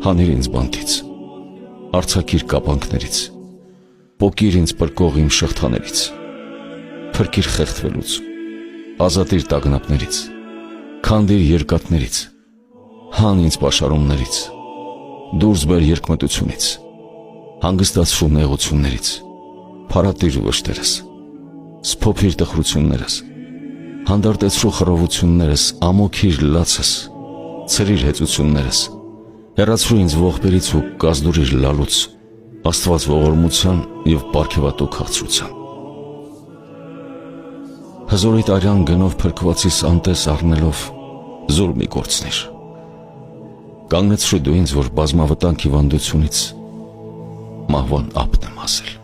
հանիր ինձ բանտից, արձակիր կապանքներից, պոկիր ինձ պրկող իմ շղթաներից, փրկիր խեղդվելուց, ազատիր տագնապներից, քանդիր երկաթներից, հան ինձ պաշարումներից, դուրս բեր երկմտությունից, հանգստացրու նեղություններից, փարատիր վշտերս, սփոփիր տխրություններս, հանդարտեցրու խռովություններս, ամոքիր լացս, ցրիր հեծություններս, հեռացրու ինձ ողբերից ու կազդուրիր լալուց, Աստված ողորմության և պարգևատու քաղցրության։ Հզորիտ արյան գնով փրկվածիս անտես առնելով զուր մի կորցնիր, կանգնեցրու դու ինձ, որ բազմավտանգ հիվանդությունից մահվան ափն եմ հասել։